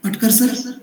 Patkar sir.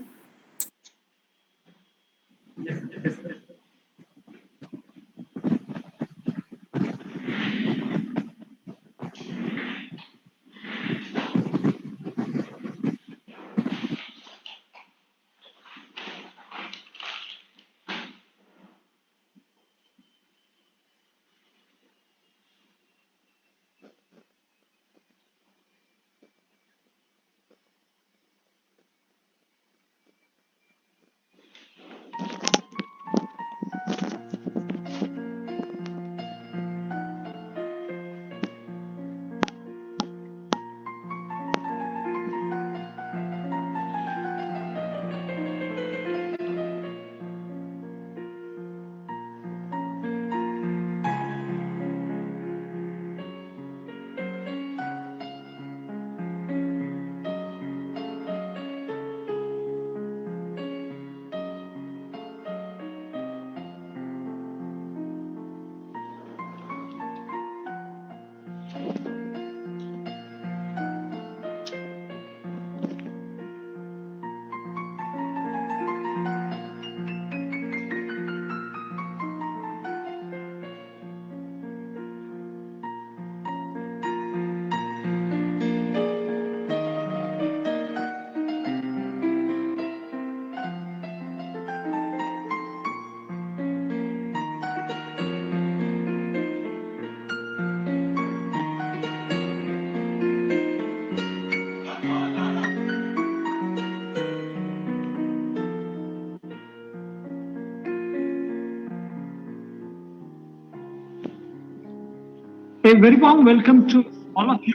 A very warm welcome to all of you.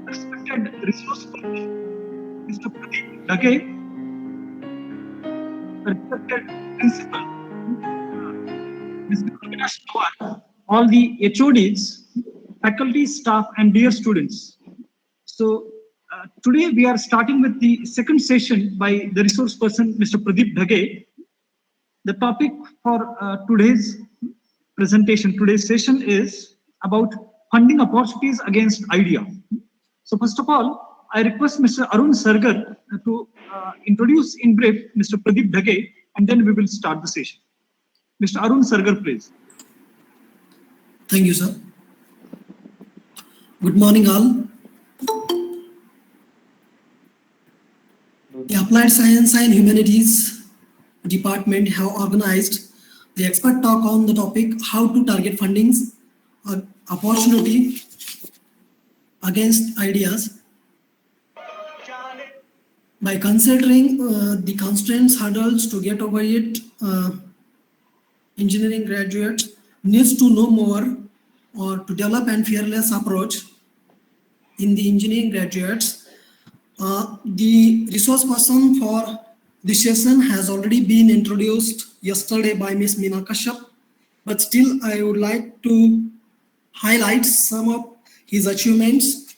Respected resource person, Mr. Pradeep Dhage, respected principal, Mr. Velneshwar, all the HODs, faculty, staff, and dear students. So today we are starting with the second session by the resource person, Mr. Pradeep Dhage. The topic for today's presentation, today's session is about funding opportunities against idea. So first of all, I request Mr. Arun Sargar to introduce in brief Mr. Pradeep Dhage, and then we will start the session. Mr. Arun Sargar, please. Thank you, sir. Good morning, all. The Applied Science and Humanities Department have organized the expert talk on the topic how to target fundings opportunity against ideas. By considering the constraints hurdles to get over it, engineering graduates needs to know more or to develop a fearless approach in the engineering graduates. The resource person for this session has already been introduced yesterday by Ms. Meena Kashyap, but still I would like to highlight some of his achievements.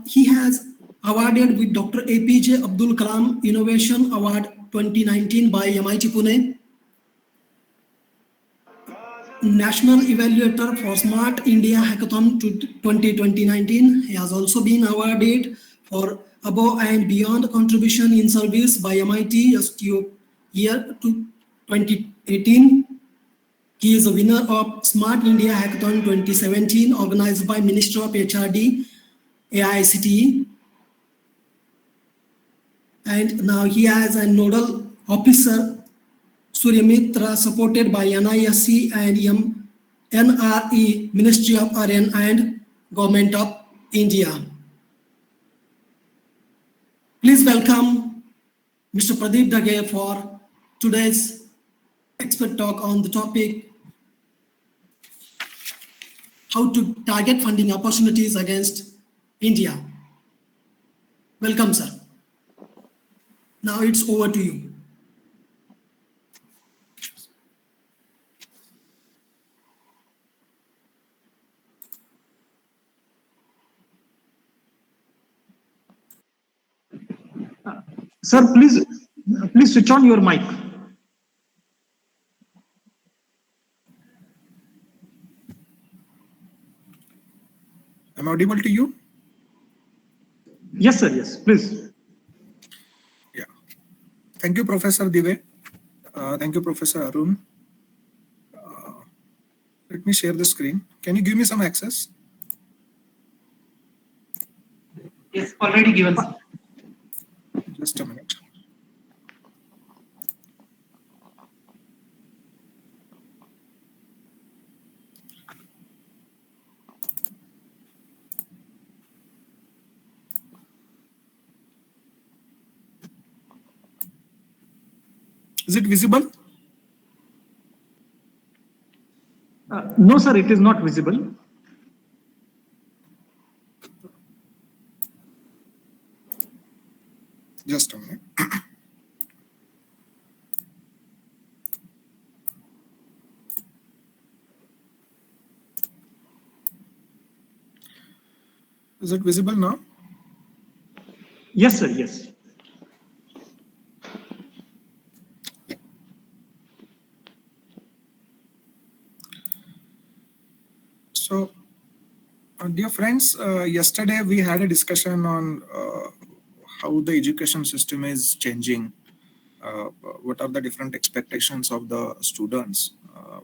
He has awarded with Dr. APJ Abdul Kalam Innovation Award 2019 by MIT Pune, National Evaluator for Smart India Hackathon 2019. He has also been awarded for Above and Beyond Contribution in Service by MIT STO year 2018. He is a winner of Smart India Hackathon 2017 organized by Ministry of HRD, AICTE. And now he has a nodal officer, Suryamitra, supported by NISC and NRE, Ministry of RN and Government of India. Please welcome Mr. Pradeep Dhage for today's expert talk on the topic how to target funding opportunities against India. Welcome, sir. Now it's over to you. Sir, please switch on your mic. Am I audible to you? Yes, sir. Yes, please. Yeah. Thank you, Professor Dive. Thank you, Professor Arun. Let me share the screen. Can you give me some access? Yes, already given. Just a minute. Is it visible? No, sir, it is not visible. Just a minute. Is it visible now? Yes, sir. Yes. So, dear friends, yesterday we had a discussion on how the education system is changing. What are the different expectations of the students?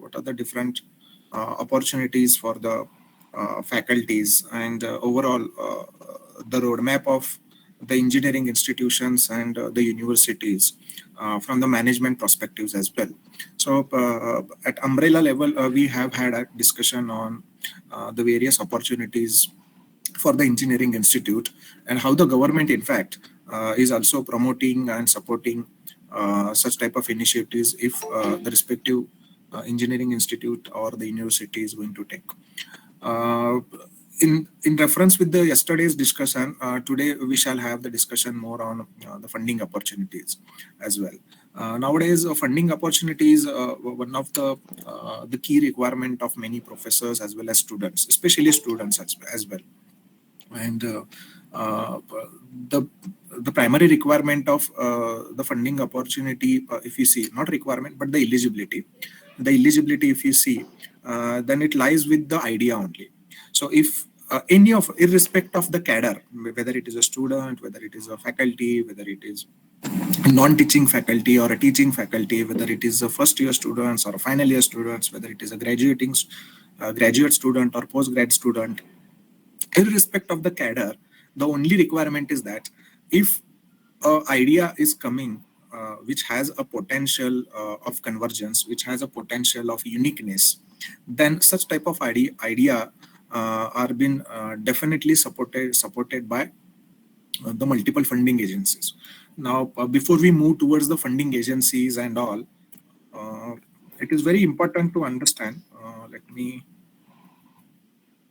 What are the different opportunities for the faculties, and overall the roadmap of the engineering institutions and the universities from the management perspectives as well. So at umbrella level, we have had a discussion on the various opportunities for the engineering institute, and how the government in fact is also promoting and supporting such type of initiatives if the respective engineering institute or the university is going to take. In reference with the yesterday's discussion, today we shall have the discussion more on the funding opportunities as well. Nowadays, funding opportunities one of the key requirement of many professors as well as students, especially students as well. And the primary requirement of the funding opportunity, if you see, not requirement but the eligibility, if you see, then it lies with the idea only. So if any of, irrespective of the cadre, whether it is a student, whether it is a faculty, whether it is a non-teaching faculty or a teaching faculty, whether it is a first year students or a final year students, whether it is a graduate student or post-grad student, irrespective of the cadre, the only requirement is that if an idea is coming which has a potential of convergence, which has a potential of uniqueness, then such type of idea are being definitely supported by the multiple funding agencies. Now, before we move towards the funding agencies and all, it is very important to understand. Let me.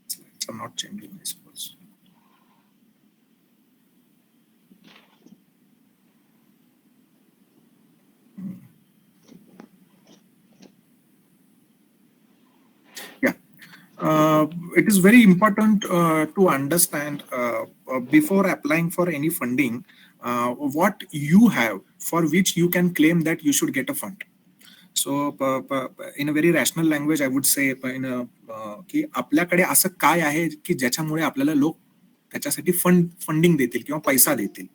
Slides are not changing, I suppose. Yeah. It is very important to understand before applying for any funding what you have for which you can claim that you should get a fund. So in a very rational language, I would say की आपल्याकडे असं काय आहे की ज्याच्यामुळे आपल्याला लोक त्याच्यासाठी फंडिंग देतील किंवा पैसा देतील.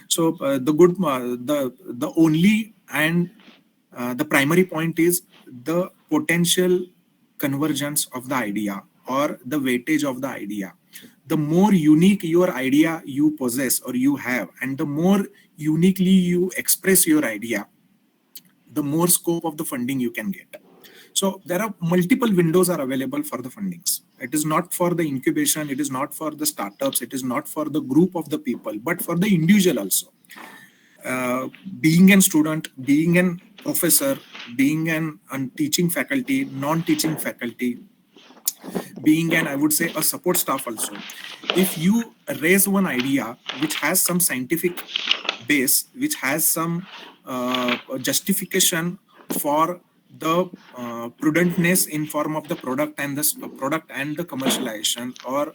So the only and the primary point is the potential convergence of the idea or the weightage of the idea. The more unique your idea you possess or you have, and the more uniquely you express your idea, the more scope of the funding you can get. So there are multiple windows are available for the fundings. It is not for the incubation, it is not for the startups, it is not for the group of the people, but for the individual also. Being a student, being a professor, being an teaching faculty, non-teaching faculty, being an, I would say, a support staff also. If you raise one idea which has some scientific base, which has some justification for the prudentness in form of the product and the commercialization, or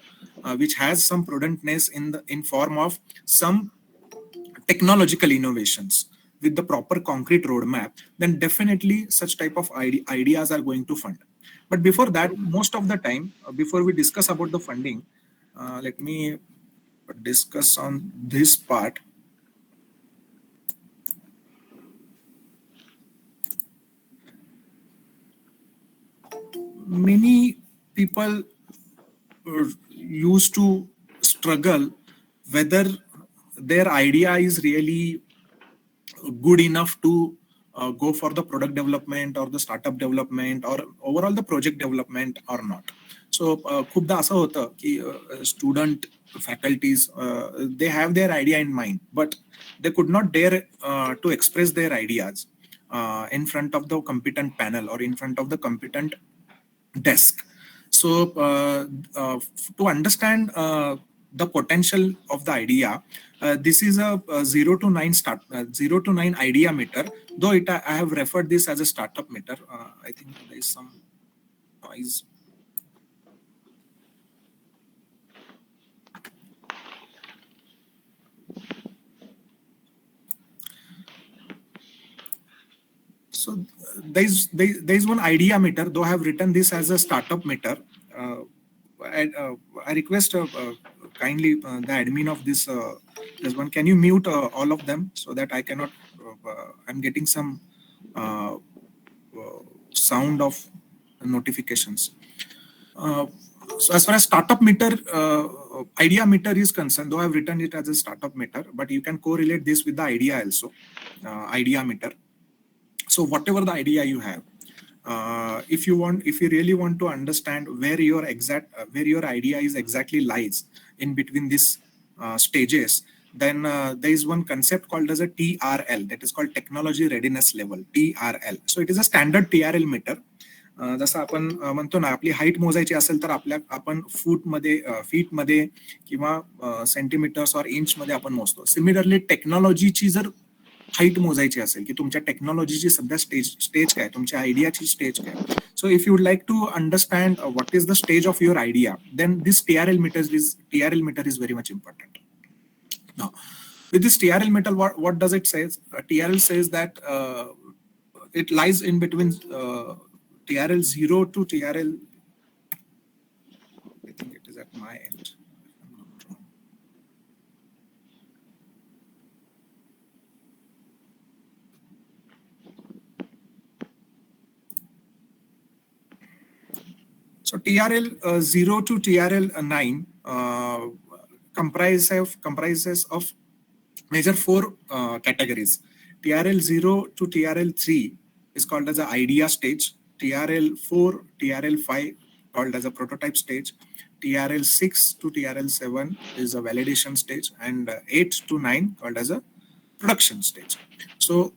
which has some prudentness in form of some technological innovations with the proper concrete roadmap, then definitely such type of ideas are going to fund. But before that, most of the time, before we discuss about the funding, let me discuss on this part. Many people used to struggle whether their idea is really good enough to go for the product development or the startup development or overall the project development or not. So खूपदा असं होतं की student faculties they have their idea in mind, but they could not dare to express their ideas in front of the competent panel or in front of the competent desk. So to understand the potential of the idea, this is a 0 to 9 idea meter. Though I have referred this as a startup meter. I think there is some noise. So there is one idea meter, though I have written this as a startup meter. I request kindly the admin of this one, can you mute all of them so that I cannot, I'm getting some sound of notifications. So as far as startup meter, idea meter is concerned, though I have written it as a startup meter, but you can correlate this with the idea also, idea meter. So whatever the idea you have, if you really want to understand where your idea is exactly lies in between these stages, then there is one concept called as a TRL, that is called technology readiness level, TRL. So it is a standard TRL meter. जसं आपण म्हणतो ना, आपली height मोजायची असेल तर आपण feet मध्ये किंवा सेंटीमीटर्स और इंच मध्ये आपण मोजतो. सिमिलरली टेक्नॉलॉजीची जर हाईट मोजायची असेल की तुमच्या टेक्नॉलॉजीची सध्या स्टेज काय, तुमच्या आयडियाची स्टेज काय. So if you would like to understand what is the stage of your idea, then this TRL meter is very much important. Now, with this TRL meter, what does it say? TRL says that it lies in between TRL 0 to TRL. I think it is at my end. So TRL 0 to TRL 9 comprises of major 4 categories. TRL 0 to TRL 3 is called as the idea stage. TRL 4, TRL 5 called as a prototype stage. TRL 6 to TRL 7 is a validation stage, and 8 to 9 called as a production stage. So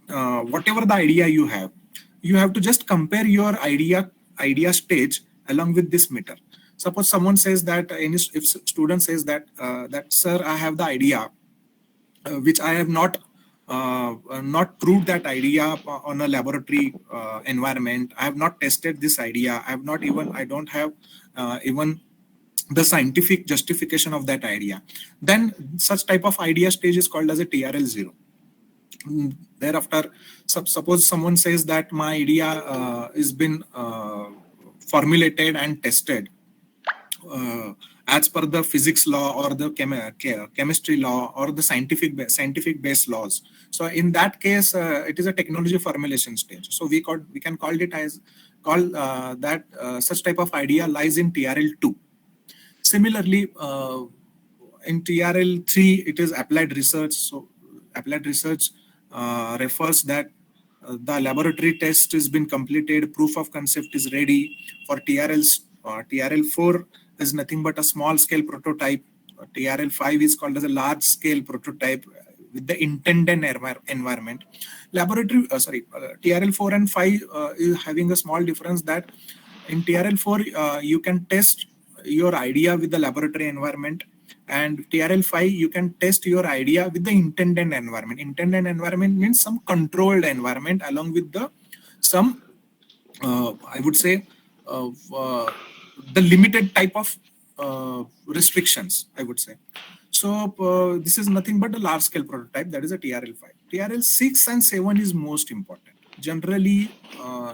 whatever the idea you have to just compare your idea stage along with this meter. Suppose someone says that, if student says that that sir, I have the idea which I have not proved that idea on a laboratory environment. I have not tested this idea. I don't have even the scientific justification of that idea. Then such type of idea stage is called as a TRL 0. Thereafter, suppose someone says that my idea is been formulated and tested as per the physics law or the chemistry law or the scientific based laws. So in that case, it is a technology formulation stage. So we can call it as that such type of idea lies in TRL 2. Similarly, in TRL 3, it is applied research. So applied research refers that the laboratory test has been completed, proof of concept is ready. For TRL 4 is nothing but a small scale prototype. TRL 5 is called as a large scale prototype with the intended environment. TRL 4 and 5 is having a small difference, that in TRL 4 you can test your idea with the laboratory environment, and TRL 5 you can test your idea with the intended environment. Intended environment means some controlled environment along with some I would say the limited type of restrictions, I would say. So this is nothing but a large scale prototype, that is a TRL 5. TRL 6 and 7 is most important. Generally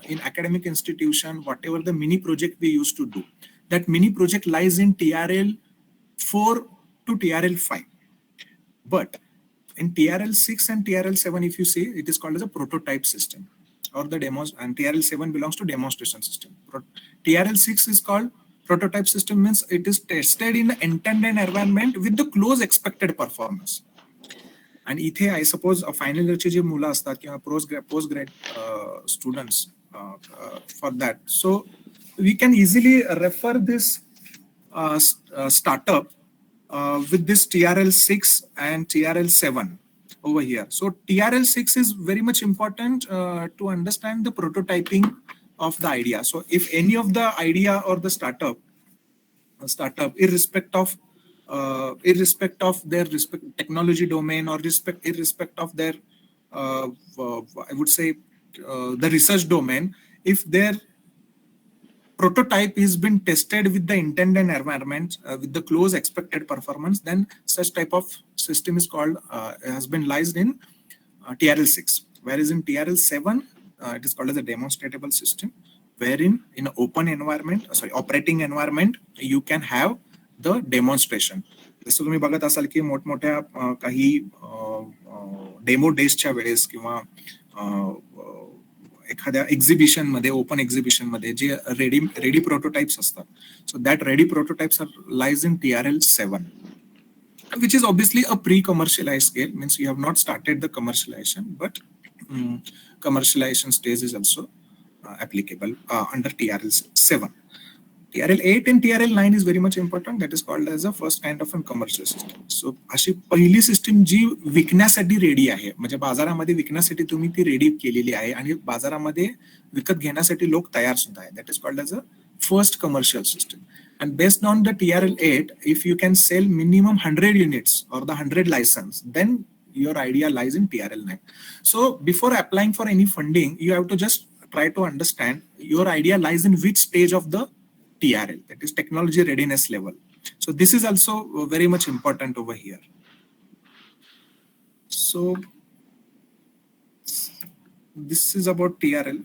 in academic institution, whatever the mini project we used to do, that mini project lies in TRL 4 to to TRL 5. But in TRL 6 and TRL 7, if you see, it is called as a prototype system, or the demos, and TRL 7 belongs to demonstration system. TRL 6 is called prototype system, means it is tested in the intended environment with the close expected performance. And इथे I suppose final yearची जी मुलं असतात किंवा post grad students for that. So we can easily refer this startup with this TRL 6 and TRL 7 over here. So TRL 6 is very much important to understand the prototyping of the idea. So if any of the idea or the startup, irrespective of their technology domain or irrespective of their, I would say, the research domain, if their prototype has been tested with the intended environment with the close expected performance, then such type of system is called has been licensed in TRL 6. Whereas in TRL 7, it is called as a demonstratable system, wherein in an open environment, operating environment, you can have the demonstration. जसं तुम्ही बघत असाल की मोठमोठ्या काही demo डेजच्या वेळेस किंवा एखाद्या एक्झिबिशन मध्ये, ओपन एक्झिबिशन मध्ये जे रेडी प्रोटोटाइप्स असतात, so that ready prototypes are lies in TRL 7, which is obviously a pre-commercialized scale, means you have not started the commercialization, but commercialization stage is also applicable under TRL 7. TRL 8 and TRL 9 is very much important. That is called as a first kind of a commercial system. So अशी पहिली system जी विकण्यासाठी ready आहे, म्हणजे बाजारामध्ये विकण्यासाठी तुम्ही ती ready केलेली आहे आणि बाजारामध्ये विकत घेण्यासाठी लोक तयार सुद्धा आहे. That is called as a first commercial system. And based on the TRL 8, if you can sell minimum 100 units or the 100 license, then your idea lies in TRL 9. So before applying for any funding, you have to just try to understand your idea lies in which stage of the TRL, that is technology readiness level. So this is also very much important over here. So this is about TRL.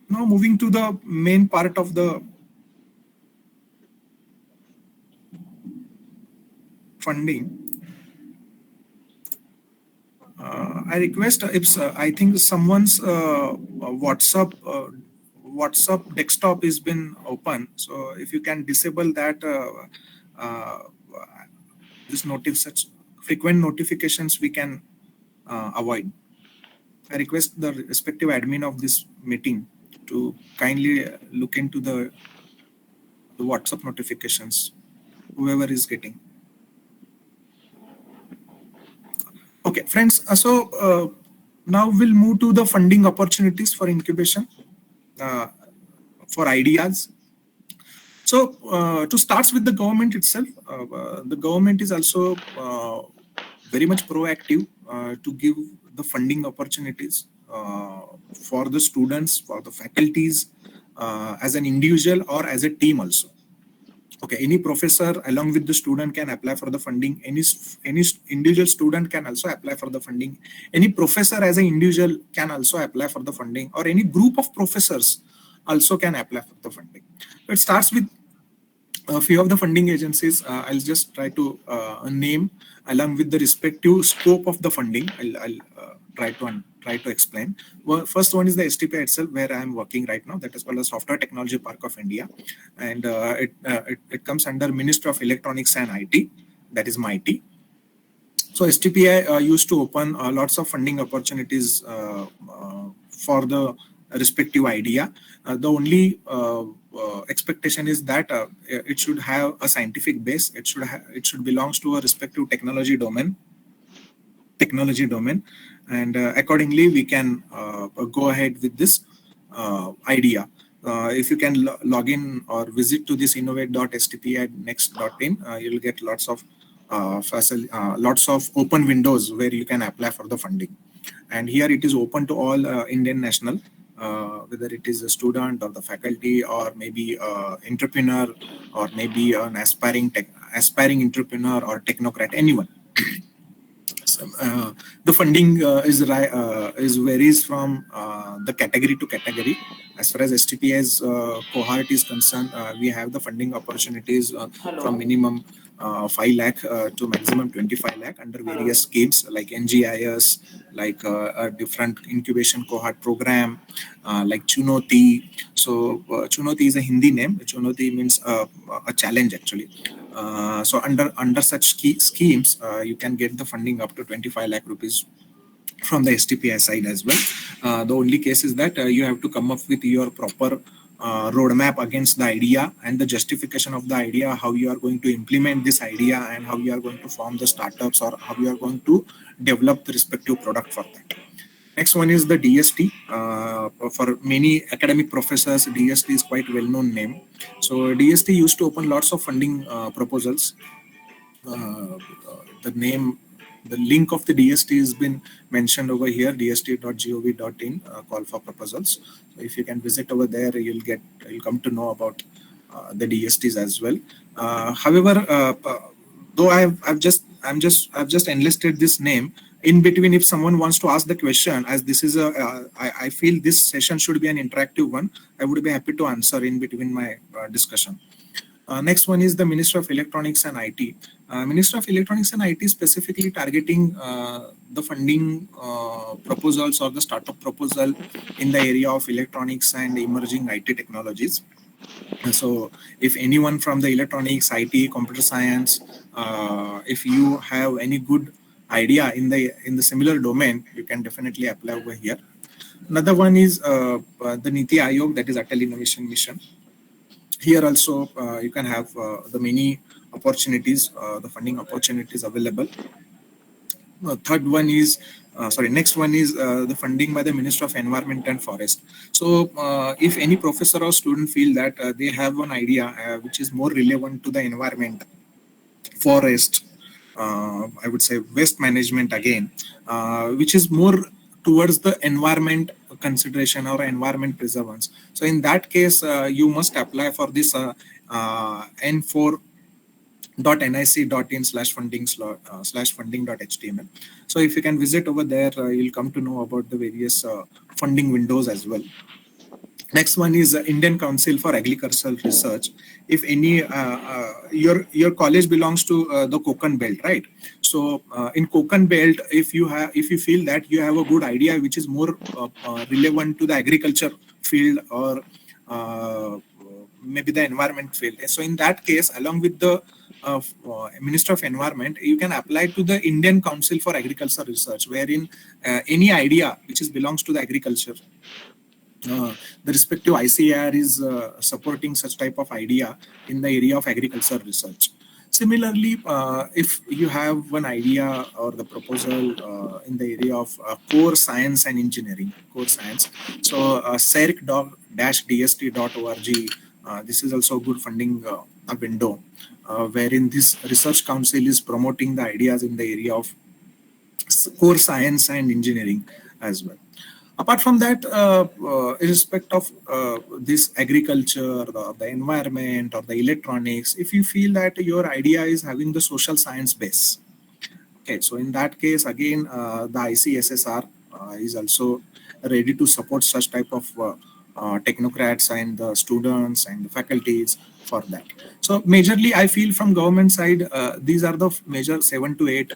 Now moving to the main part of the funding. I request if I think someone's WhatsApp desktop has been open, so if you can disable that, such frequent notifications we can avoid. I request the respective admin of this meeting to kindly look into the WhatsApp notifications, whoever is getting. Okay, friends, so now we'll move to the funding opportunities for incubation. For ideas. So to start with the government itself, the government is also very much proactive to give the funding opportunities for the students, for the faculties, as an individual or as a team also. Okay, any professor along with the student can apply for the funding. Any individual student can also apply for the funding. Any professor as an individual can also apply for the funding, or any group of professors also can apply for the funding. It starts with a few of the funding agencies. I'll just try to name along with the respective scope of the funding. I'll try to explain. Well, first one is the STPI itself, where I am working right now. That is called the Software Technology Park of India, and it comes under Ministry of Electronics and IT. That is MIT. So STPI used to open lots of funding opportunities for the respective idea. The only expectation is that it should have a scientific base. It should belongs to a respective technology domain, and accordingly we can go ahead with this idea. If you can log in or visit to this innovate.stpi.next.in, you'll get lots of open windows where you can apply for the funding. And here it is open to all Indian national, whether it is a student or the faculty or maybe entrepreneur or maybe an aspiring entrepreneur or technocrat, anyone. The funding is varies from the category to category. as far as STPI's cohort is concerned, we have the funding opportunities from minimum 5 lakh to maximum 25 lakh under various schemes like NGIS, like a different incubation cohort program, like Chunoti. So Chunoti is a Hindi name. Chunoti means a challenge actually. So under such schemes, you can get the funding up to 25 lakh rupees from the STPI side as well. The only case is that you have to come up with your proper roadmap against the idea and the justification of the idea, how you are going to implement this idea and how you are going to form the startups or how you are going to develop the respective product for that. Next one is the DST. For many academic professors, DST is quite well-known name. So DST used to open lots of funding proposals. The link of the DST has been mentioned over here, dst.gov.in, call for proposals. So if you can visit over there, you'll come to know about the DSTs as well. However, though I've just enlisted this name, in between, if someone wants to ask the question, as this is I feel this session should be an interactive one, I would be happy to answer in between my discussion. Next one is the Minister of Electronics and IT. Minister of Electronics and IT specifically targeting the funding proposals or the startup proposal in the area of electronics and emerging IT technologies. So if anyone from the electronics, IT, computer science, if you have any good idea in the similar domain, you can definitely apply over here. Another one is the Niti Aayog, that is Atal Innovation Mission. Here also you can have the many opportunities, the funding opportunities available. Next one is the funding by the Minister of Environment and Forest. So if any professor or student feel that they have one idea which is more relevant to the environment, forest, I would say waste management again, which is more towards the environment consideration or environment preservance. So in that case, you must apply for this n4.nic.in/funding/funding.html. So if you can visit over there, you'll come to know about the various funding windows as well. Next one is Indian Council for Agricultural Research. If any, your college belongs to the Konkan Belt, right? So in Konkan Belt, if you feel that you have a good idea which is more relevant to the agriculture field or maybe the environment field, so in that case, along with the Minister of Environment, you can apply to the Indian Council for Agricultural Research, wherein any idea which belongs to the agriculture, the respective ICAR is supporting such type of idea in the area of agricultural research. Similarly, if you have one idea or the proposal in the area of core science and engineering, so cerc-dst.org, this is also a good funding window, wherein this research council is promoting the ideas in the area of core science and engineering as well. Apart from that, irrespective of this agriculture, the environment, or the electronics, if you feel that your idea is having the social science base, okay, so in that case, again, the ICSSR is also ready to support such type of technocrats and the students and the faculties for that. So majorly, I feel from government side, these are the major 7 to 8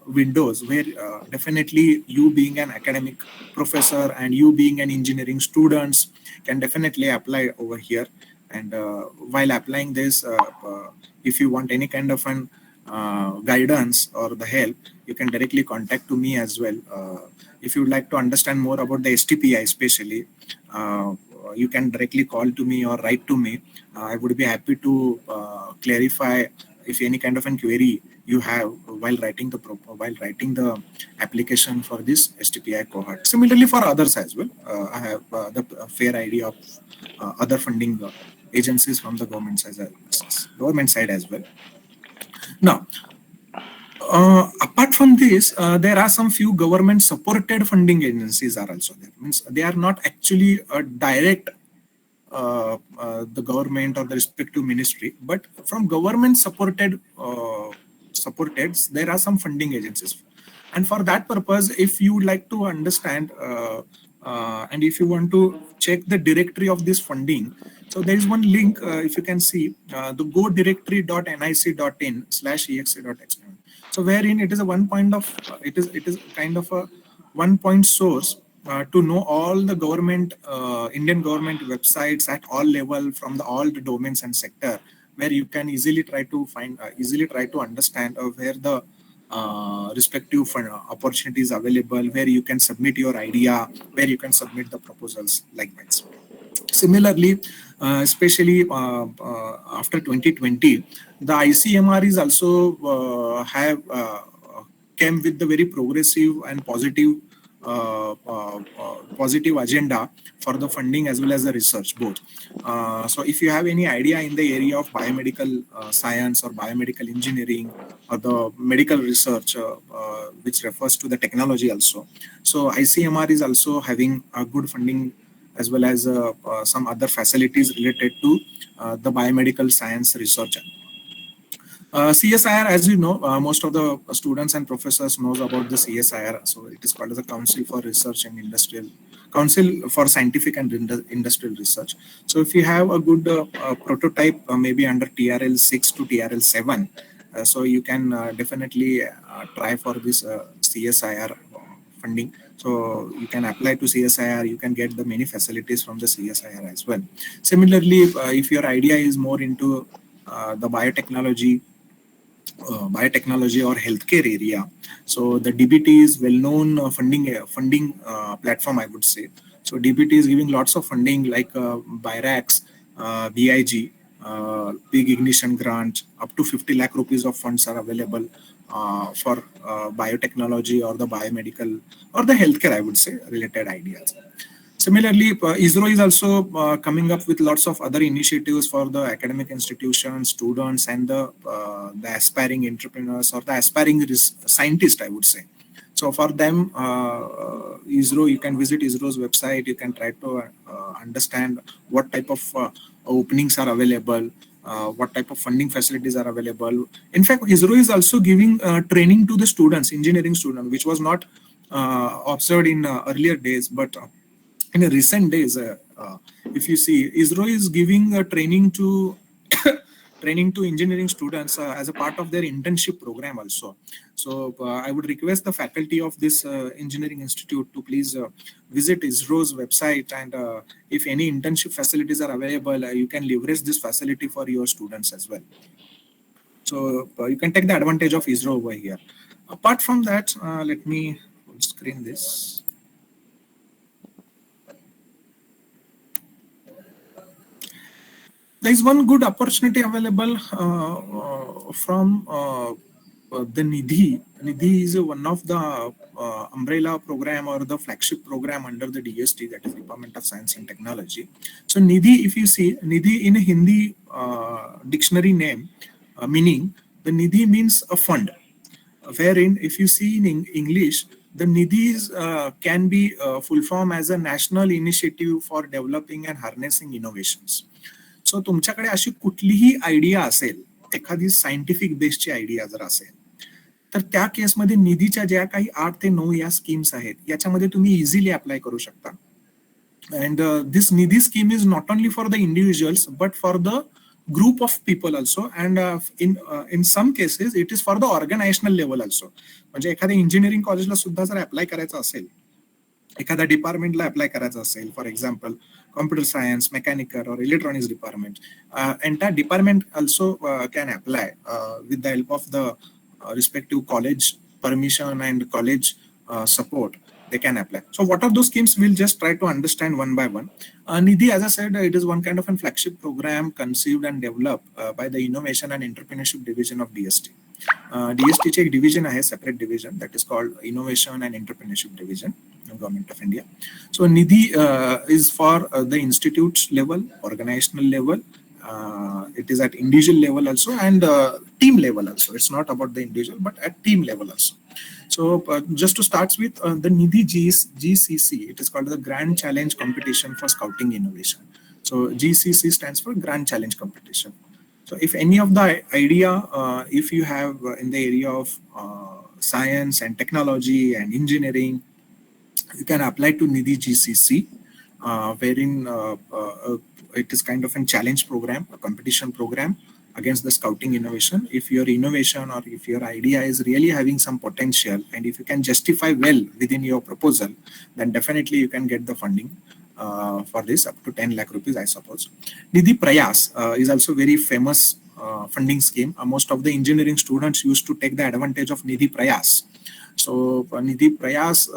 windows where definitely you being an academic professor and you being an engineering students can definitely apply over here. And while applying this, if you want any kind of an guidance or the help, you can directly contact to me as well. If you would like to understand more about the STPI especially, you can directly call to me or write to me. I would be happy to clarify if any kind of an query you have while writing the application for this STPI cohort. Similarly for others as well, I have the fair idea of other funding agencies from the government side as well. Now, apart from this, there are some few government supported funding agencies are also there. Means they are not actually a direct the government or the respective ministry, but from government supported there are some funding agencies. And for that purpose, if you would like to understand And if you want to check the directory of this funding, so there is one link, if you can see, the godirectory.nic.in/exa.xml. So wherein it is a one point of, it is kind of a one point source to know all the government, Indian government websites at all level from all the domains and sector, where you can easily try to find, easily try to understand where the respective opportunities available, where you can submit your idea, where you can submit the proposals likewise. Similarly, especially after 2020, the ICMR is also have came with the very progressive and positive agenda for the funding as well as the research both. So if you have any idea in the area of biomedical science or biomedical engineering or the medical research, which refers to the technology also, so ICMR is also having a good funding as well as some other facilities related to the biomedical science research. CSIR, as you know, most of the students and professors knows about the CSIR. So it is called as the Council for Research and Industrial, Council for Scientific and Industrial Research. So if you have a good prototype, maybe under TRL 6 to TRL 7, so you can definitely try for this CSIR funding. So you can apply to CSIR, you can get the many facilities from the CSIR as well. Similarly, if your idea is more into the biotechnology or healthcare area, so the DBT is well-known funding platform, I would say. So DBT is giving lots of funding like BIRAX, BIG, big ignition grant, up to 50 lakh rupees of funds are available for biotechnology or the biomedical or the healthcare, I would say, related ideas. Similarly, ISRO is also coming up with lots of other initiatives for the academic institutions, students, and the aspiring entrepreneurs or the aspiring scientists, I would say. So for them, ISRO, you can visit ISRO's website. You can try to understand what type of openings are available, what type of funding facilities are available. In fact, ISRO is also giving training to the students, engineering students, which was not observed in earlier days, but in recent days, if you see, ISRO is giving training to training to engineering students as a part of their internship program also. So I would request the faculty of this engineering institute to please visit ISRO's website, and if any internship facilities are available, you can leverage this facility for your students as well. So you can take the advantage of ISRO over here. Apart from that, let me screen this. There is one good opportunity available from the Nidhi. Nidhi is one of the umbrella program or the flagship program under the DST, that is Department of Science and Technology. So Nidhi, if you see, Nidhi in a Hindi dictionary name, meaning, the Nidhi means a fund, wherein if you see in English, the Nidhis can be full form as a national initiative for developing and harnessing innovations. सो तुमच्याकडे अशी कुठलीही idea असेल, एखादी scientific बेसची idea जर असेल, तर त्या केसमध्ये निधीच्या ज्या काही 8 ते 9 या स्कीम्स आहेत, याच्यामध्ये तुम्ही इझिली अप्लाय करू शकता. And this Nidhi scheme is not only for the individuals but for the group of people also, and in some cases it is for the organisational level also. म्हणजे एखाद्या इंजिनिअरिंग कॉलेजला सुद्धा जर अप्लाय करायचं असेल, एखाद्या डिपार्टमेंटला अप्लाय करायचं असेल, for example computer science, mechanical or electronics department, entire department also can apply with the help of the respective college permission and college support. They can apply. So what are those schemes? We'll just try to understand one by one. Nidhi, as I said, it is one kind of a flagship program conceived and developed by the Innovation and Entrepreneurship Division of DST. DST चे एक division आहे, separate division, that is called Innovation and Entrepreneurship Division, Government of India. So Nidhi is for the institute level, organizational level. It is at individual level also and team level also. It's not about the individual, but at team level also. So just to start with the Nidhi GCC, it is called the Grand Challenge Competition for Scouting Innovation. So GCC stands for Grand Challenge Competition. So if any of the idea, if you have in the area of science and technology and engineering, You can apply to Nidhi GCC, wherein it is kind of a challenge program, a competition program against the scouting innovation. If your innovation or if your idea is really having some potential, and if you can justify well within your proposal, then definitely you can get the funding for this up to 10 lakh rupees, I suppose. Nidhi Prayas is also very famous funding scheme. Most of the engineering students used to take the advantage of Nidhi Prayas. So Nidhi Prayas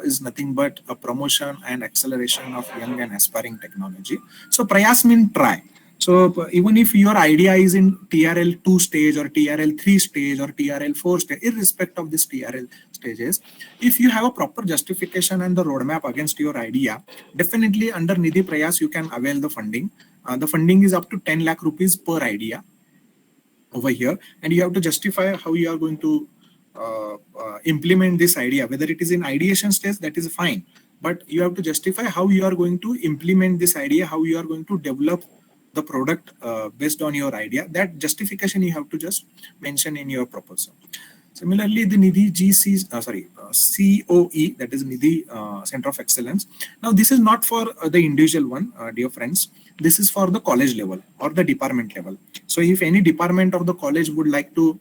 is nothing but a promotion and acceleration of young and aspiring technology. So Prayas means try. So even if your idea is in TRL 2 stage or TRL 3 stage or TRL 4 stage, irrespective of this TRL stages, if you have a proper justification and the roadmap against your idea, definitely under Nidhi Prayas you can avail the funding. The funding is up to 10 lakh rupees per idea over here, and you have to justify how you are going to implement this idea. Whether it is in ideation stage, that is fine, but you have to justify how you are going to implement this idea, how you are going to develop the product based on your idea. That justification you have to just mention in your proposal. Similarly, the Nidhi COE, that is Nidhi Center of Excellence. Now, this is not for the individual one, dear friends. This is for the college level or the department level. So if any department of the college would like to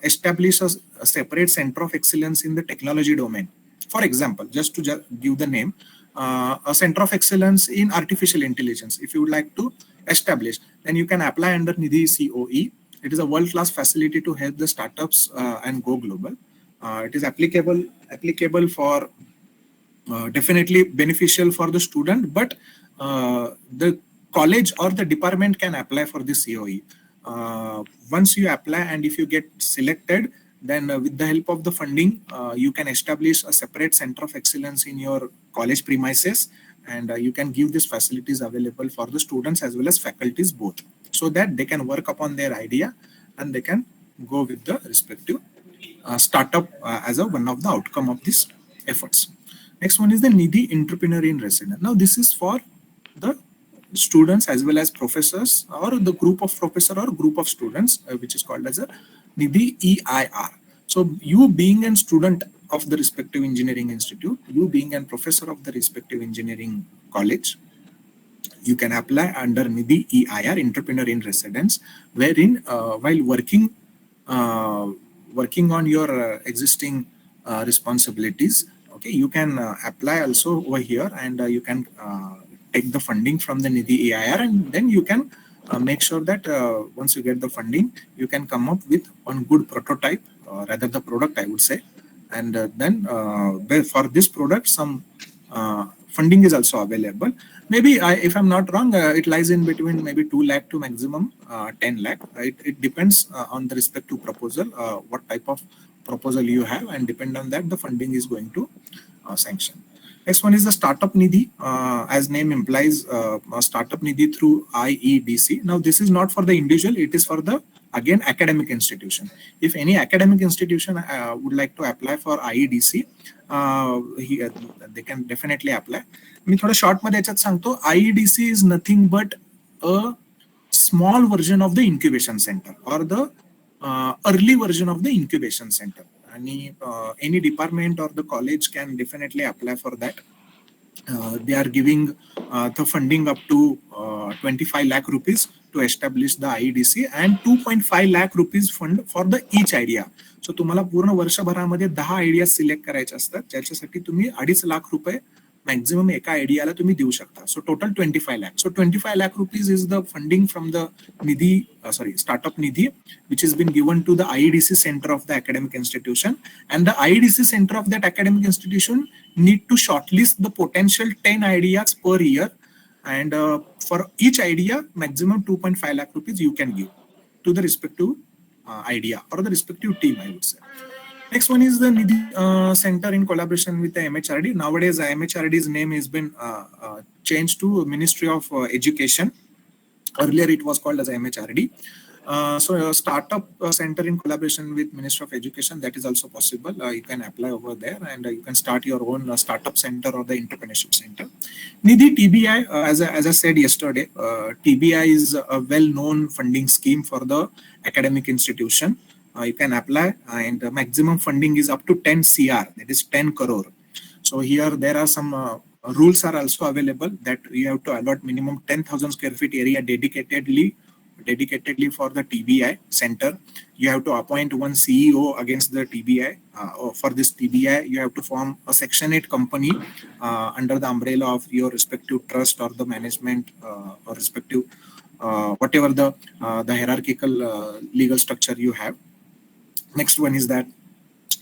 establish a separate center of excellence in the technology domain, for example, just to give the name, a center of excellence in artificial intelligence, if you would like to establish, then you can apply under Nidhi COE. It is a world-class facility to help the startups and go global. It is applicable for definitely beneficial for the student, but the college or the department can apply for this COE. Once you apply and if you get selected, then with the help of the funding, you can establish a separate center of excellence in your college premises, and you can give these facilities available for the students as well as faculties both, so that they can work upon their idea and they can go with the respective startup as one of the outcome of these efforts. Next one is the Nidhi Entrepreneur in Residence. Now this is for the students as well as professors, or the group of professor or group of students, which is called as a Nidhi EIR. So you being a student of the respective engineering institute, you being a professor of the respective engineering college, you can apply under Nidhi EIR, Entrepreneur in Residence, wherein while working on your existing responsibilities, okay, you can apply also over here, and you can take the funding from the Nidhi EIR, and then you can make sure that once you get the funding, you can come up with one good prototype, rather the product, I would say, and then for this product some funding is also available. Maybe if I'm not wrong, it lies in between maybe 2 lakh to maximum 10 lakh. It depends on the respective proposal, what type of proposal you have, and depend on that the funding is going to sanction. Next one is the Startup Nidhi. As name implies, Startup Nidhi through IEDC. Now this is not for the individual, it is for the again academic institution. If any academic institution would like to apply for IEDC, they can definitely apply. मी थोडं short मध्ये याच्यात सांगतो, IEDC is nothing but a small version of the incubation center, or the early version of the incubation center. Any department or the college can definitely apply for that. They are giving the funding up to 25 lakh rupees to establish the IEDC, and 2.5 lakh rupees fund for the each idea. So तुम्हाला पूर्ण वर्षभरामध्ये 10 idea select करायचे असतात, ज्याच्यासाठी तुम्ही 2.5 लाख रुपये maximum एका आयडियाला तुम्ही देऊ शकता. So total 25 lakh. So 25 lakh rupees is the funding from the Startup Nidhi, which has been given to the IEDC center of the academic institution, and the IEDC center of that academic institution need to shortlist the potential 10 ideas per year, and for each idea maximum 2.5 lakh rupees you can give to the respective idea or the respective team, I would say. Next one is the Nidhi Center in collaboration with the MHRD. Nowadays, MHRD's name has been changed to Ministry of Education. Earlier, it was called as MHRD. So a startup center in collaboration with Ministry of Education, that is also possible. You can apply over there, and you can start your own startup center or the entrepreneurship center. Nidhi TBI, as I said yesterday, TBI is a well-known funding scheme for the academic institution. You can apply, and maximum funding is up to 10 CR, that is 10 crore. So here there are some rules are also available that you have to allot minimum 10,000 square feet area dedicatedly for the TBI center. You have to appoint one CEO against the TBI. For this TBI, you have to form a Section 8 company under the umbrella of your respective trust or the management or respective whatever the hierarchical legal structure you have. Next one is that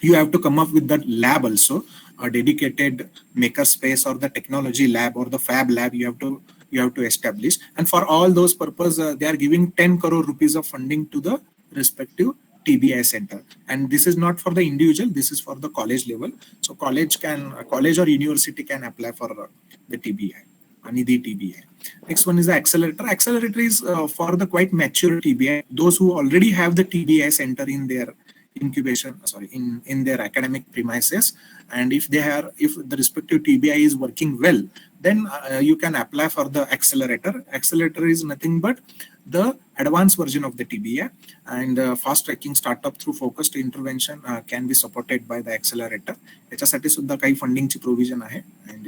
you have to come up with that lab also, a dedicated maker space or the technology lab or the fab lab you have to establish. And for all those purposes, they are giving 10 crore rupees of funding to the respective TBI center. And this is not for the individual, this is for the college level. So college or university can apply for the TBI. Nidhi TBI. Next one is the accelerator. Accelerator is for the quite mature TBI, those who already have the TBI center in their in their academic premises, and if the respective TBI is working well, then you can apply for the accelerator. Accelerator is nothing but the advanced version of the TBI, and fast tracking startup through focused intervention can be supported by the accelerator. याच्यासाठी सुद्धा काही फंडिंगची provision आहे and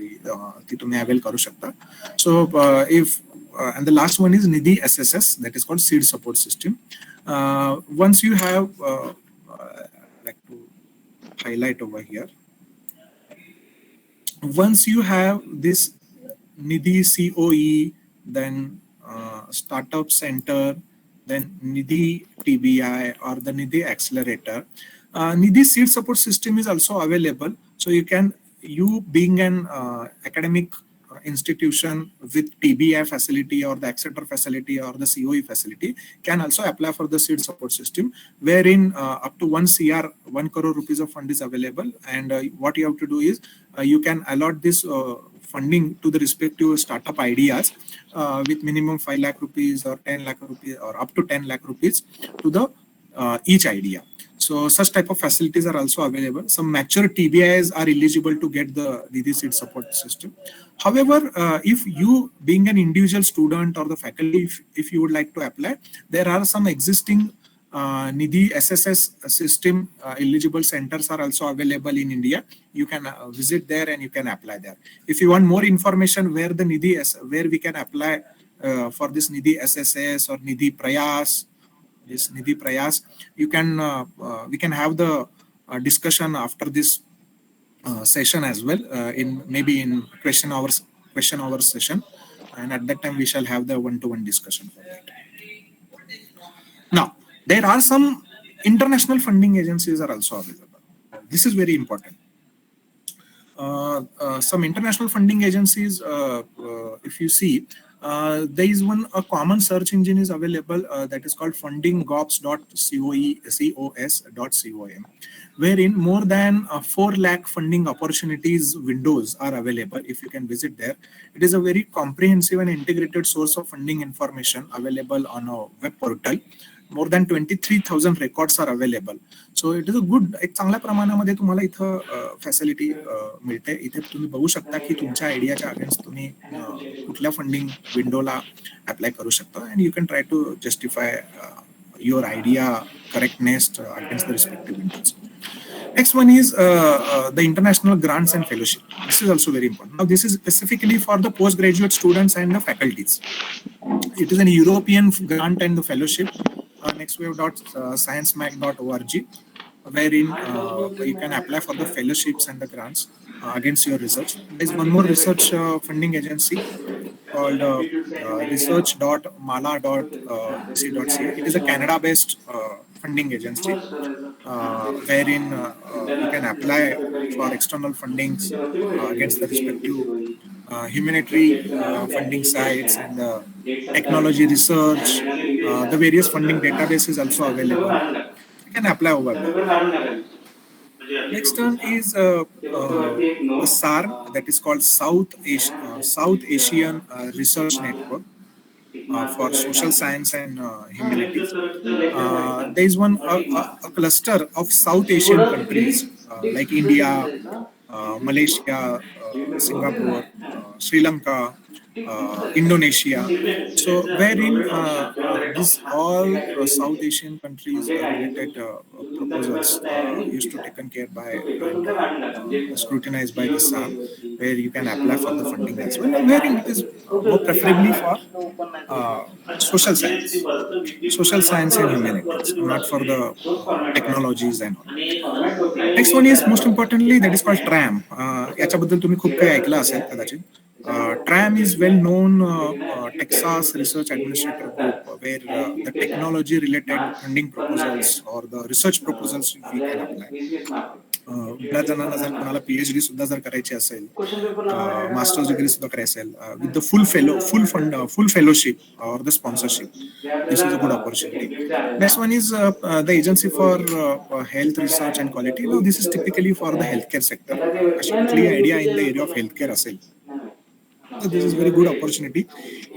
ती तुम्ही avail करू शकता. So and the last one is Nidhi SSS, that is called seed support system. Once you have like to highlight over here, once you have this Nidhi COE, then startup center, then Nidhi TBI or the Nidhi accelerator, Nidhi seed support system is also available. So you being an academic institution with TBI facility or the accelerator facility or the COE facility can also apply for the seed support system, wherein up to 1 crore rupees of fund is available. And what you have to do is you can allot this funding to the respective startup ideas with minimum 5 lakh rupees or 10 lakh rupees or up to 10 lakh rupees to the each idea. So such type of facilities are also available. Some mature TBIs are eligible to get the Nidhi seed support system. However, if you being an individual student or the faculty, if you would like to apply, there are some existing Nidhi SSS system eligible centers are also available in India. You can visit there and you can apply there. If you want more information where we can apply for this Nidhi SSS or Nidhi Prayas, you can we can have the discussion after this session as well, maybe in question hour session, and at that time we shall have the one-to-one discussion for that. Now there are some international funding agencies are also available. This is very important. Some international funding agencies, if you see, there is a common search engine is available that is called fundinggovs.com, wherein more than 4 lakh funding opportunities windows are available. If you can visit there, it is a very comprehensive and integrated source of funding information available on a web portal. More than 23,000 records are available. So it is a good, एक चांगल्या प्रमाणामध्ये तुम्हाला इथं facility मिळते. इथे तुम्ही बघू शकता की तुमच्या आयडियाच्या अगेन्स्ट तुम्ही कुठल्या फंडिंग विंडोला अप्लाय करू शकता, and you can try to justify your idea correctness against the respective windows. Next one is the international grants and fellowship. This is also very important. Now this is specifically for the postgraduate students and the faculties. It is an European grant and the fellowship. nextwave.sciencemac.org, wherein you can apply for the fellowships and the grants against your research. There is one more research funding agency called research.mala.gc.ca. It is a Canada-based funding agency wherein you can apply for external fundings against the respective humanitarian funding sites and technology research. The various funding databases also available. You can apply over there. Next one is the SAR, that is called South Asian Research Network for social science and humanities. There is a cluster of South Asian countries like India, Malaysia, Singapore, Sri Lanka, Indonesia. So, wherein these all South Asian countries related proposals used to taken care by and scrutinized by the SAM, where you can apply for the funding as well, wherein it is more preferably for uh, social science, social science and humanities, not for the technologies and all. Next one is most importantly that is called TRAM. याच्याबद्दल तुम्ही खूप काही ऐकलं असेल कदाचित. TRAM is well known Texas Research Administrator Group where the technology related funding proposals or the research proposals we can apply. बऱ्याच जणांना जर कोणाला PhD सुद्धा जर करायची असेल, मास्टर्स डिग्री सुद्धा करायची असेल with the full fellowship or the sponsorship, this is a good opportunity. Next one is the Agency for Health Research and Quality. Now this is typically for the healthcare sector. अशी कुठली idea in the area of healthcare असेल, so this is very good opportunity.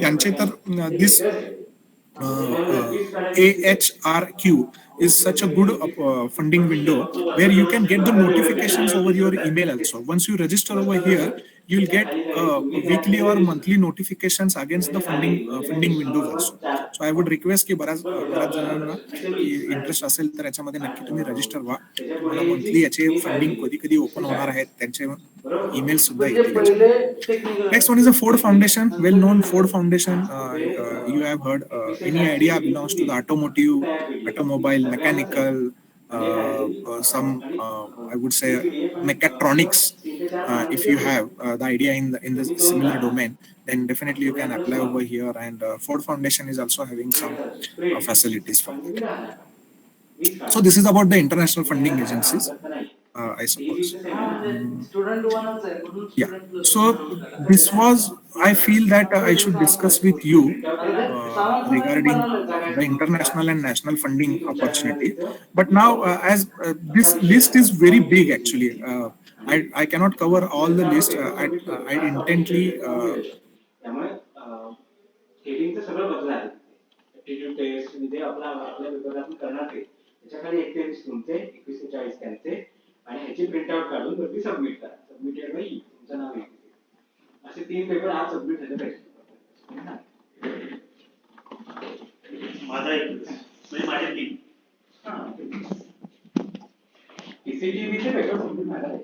यांचे तर this AHRQ is such a good funding window where you can get the notifications over your email also. Once you register over here, you will get weekly or monthly notifications against the funding windows also. So I would request की बऱ्याच जणांना की interest असेल तर याच्यामध्ये नक्की तुम्ही register व्हा. तुम्हाला मंथली याचे फंडिंग कधी कधी ओपन होणार आहेत त्यांचे ईमेल सुद्धा येतील. Next one is the Ford Foundation, well known Ford Foundation. You have heard any idea belongs to the automotive, automobile, mechanical, some I would say mechatronics. If you have the idea in the similar domain, then definitely you can apply over here. And Ford Foundation is also having some facilities for that. So this is about the international funding agencies, I suppose. Yeah. So this was, I feel that I should discuss with you regarding the international and national funding opportunity. But now, as this list is very big, actually, I cannot cover all the list. I intently. हेडिंगचं सगळं बदल आहे. Aptitude test म्हणजे आपल्या paper आपण करणार आहे त्याच्याखाली 41 तुमचे 21 ते 40 त्यांचे आणि ह्याची प्रिंट आउट काढून वरती सबमिट करा. सबमिटेड बाय तुमचं नाव येईल. असे 3 पेपर आज सबमिट झाले पाहिजे. माझा एक म्हणजे माझे 3 PCTV चे पेपर सबमिट झाले.